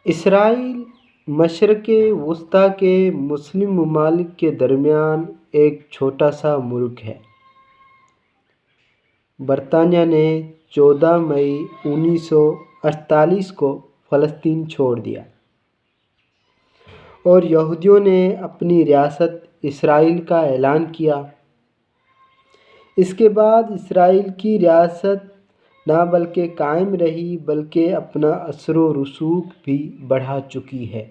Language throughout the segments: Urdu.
اسرائیل مشرق وسطیٰ کے مسلم ممالک کے درمیان ایک چھوٹا سا ملک ہے۔ برطانیہ نے 14 مئی 1948 کو فلسطین چھوڑ دیا اور یہودیوں نے اپنی ریاست اسرائیل کا اعلان کیا۔ اس کے بعد اسرائیل کی ریاست نہ بلکہ قائم رہی بلکہ اپنا اثر و رسوخ بھی بڑھا چکی ہے۔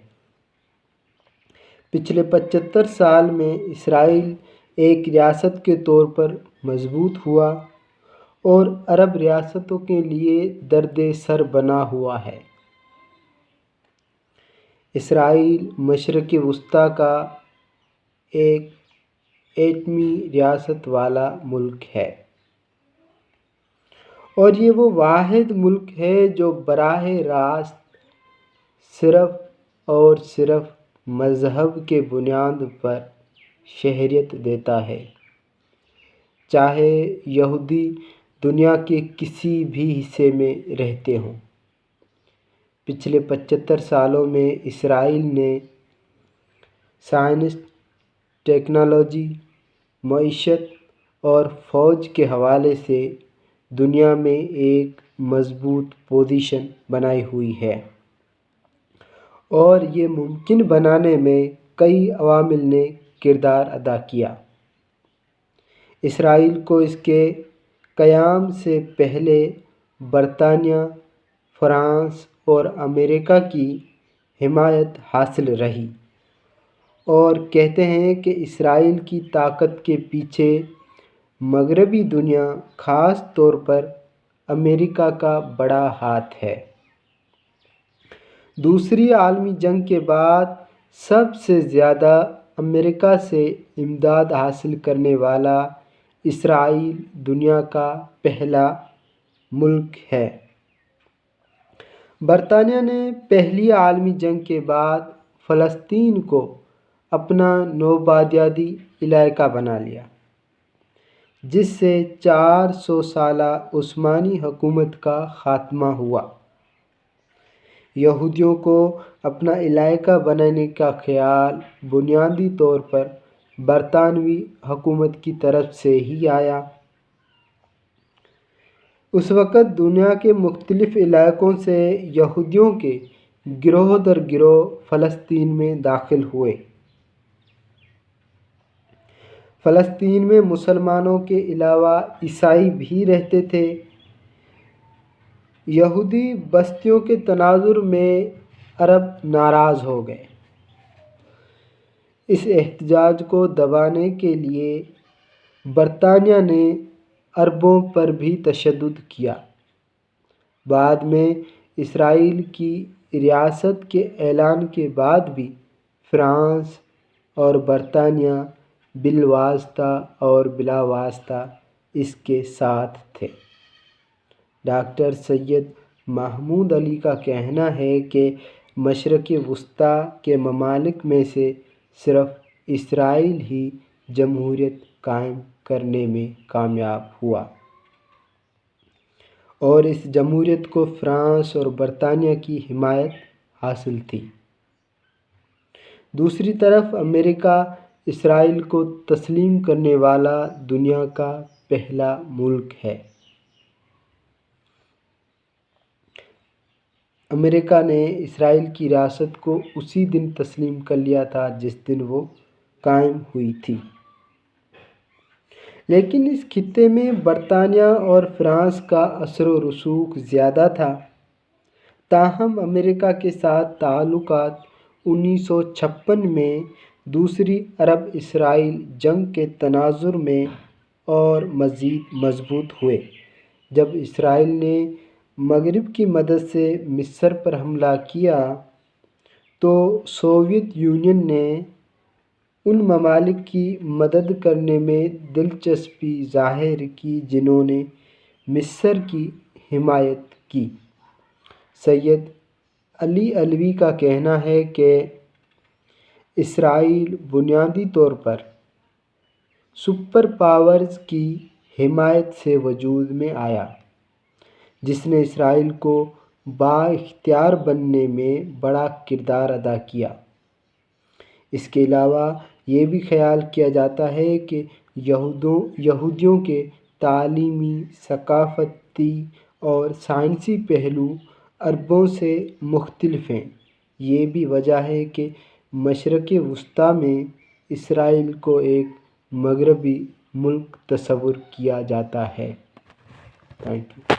پچھلے 75 سال میں اسرائیل ایک ریاست کے طور پر مضبوط ہوا اور عرب ریاستوں کے لیے درد سر بنا ہوا ہے۔ اسرائیل مشرق وسطیٰ کا ایک ایٹمی ریاست والا ملک ہے اور یہ وہ واحد ملک ہے جو براہ راست صرف اور صرف مذہب کے بنیاد پر شہریت دیتا ہے، چاہے یہودی دنیا کے کسی بھی حصے میں رہتے ہوں۔ پچھلے 75 سالوں میں اسرائیل نے سائنس، ٹیکنالوجی، معیشت اور فوج کے حوالے سے دنیا میں ایک مضبوط پوزیشن بنائی ہوئی ہے اور یہ ممکن بنانے میں کئی عوامل نے کردار ادا کیا۔ اسرائیل کو اس کے قیام سے پہلے برطانیہ، فرانس اور امریکہ کی حمایت حاصل رہی اور کہتے ہیں کہ اسرائیل کی طاقت کے پیچھے مغربی دنیا، خاص طور پر امریکہ کا بڑا ہاتھ ہے۔ دوسری عالمی جنگ کے بعد سب سے زیادہ امریکہ سے امداد حاصل کرنے والا اسرائیل دنیا کا پہلا ملک ہے۔ برطانیہ نے پہلی عالمی جنگ کے بعد فلسطین کو اپنا نوآبادیاتی علاقہ بنا لیا، جس سے 400 سالہ عثمانی حکومت کا خاتمہ ہوا۔ یہودیوں کو اپنا علاقہ بنانے کا خیال بنیادی طور پر برطانوی حکومت کی طرف سے ہی آیا۔ اس وقت دنیا کے مختلف علاقوں سے یہودیوں کے گروہ در گروہ فلسطین میں داخل ہوئے۔ فلسطین میں مسلمانوں کے علاوہ عیسائی بھی رہتے تھے۔ یہودی بستیوں کے تناظر میں عرب ناراض ہو گئے۔ اس احتجاج کو دبانے کے لیے برطانیہ نے عربوں پر بھی تشدد کیا۔ بعد میں اسرائیل کی ریاست کے اعلان کے بعد بھی فرانس اور برطانیہ بالواسطہ اور بلا واسطہ اس کے ساتھ تھے۔ ڈاکٹر سید محمود علی کا کہنا ہے کہ مشرق وسطیٰ کے ممالک میں سے صرف اسرائیل ہی جمہوریت قائم کرنے میں کامیاب ہوا اور اس جمہوریت کو فرانس اور برطانیہ کی حمایت حاصل تھی۔ دوسری طرف امریکہ اسرائیل کو تسلیم کرنے والا دنیا کا پہلا ملک ہے۔ امریکہ نے اسرائیل کی ریاست کو اسی دن تسلیم کر لیا تھا جس دن وہ قائم ہوئی تھی، لیکن اس خطے میں برطانیہ اور فرانس کا اثر و رسوخ زیادہ تھا۔ تاہم امریکہ کے ساتھ تعلقات 1956 میں دوسری عرب اسرائیل جنگ کے تناظر میں اور مزید مضبوط ہوئے جب اسرائیل نے مغرب کی مدد سے مصر پر حملہ کیا تو سوویت یونین نے ان ممالک کی مدد کرنے میں دلچسپی ظاہر کی جنہوں نے مصر کی حمایت کی۔ سید علی علوی کا کہنا ہے کہ اسرائیل بنیادی طور پر سپر پاورز کی حمایت سے وجود میں آیا، جس نے اسرائیل کو بااختیار بننے میں بڑا کردار ادا کیا۔ اس کے علاوہ یہ بھی خیال کیا جاتا ہے کہ یہودیوں کے تعلیمی، ثقافتی اور سائنسی پہلو عربوں سے مختلف ہیں۔ یہ بھی وجہ ہے کہ مشرق وسطیٰ میں اسرائیل کو ایک مغربی ملک تصور کیا جاتا ہے۔ Thank you.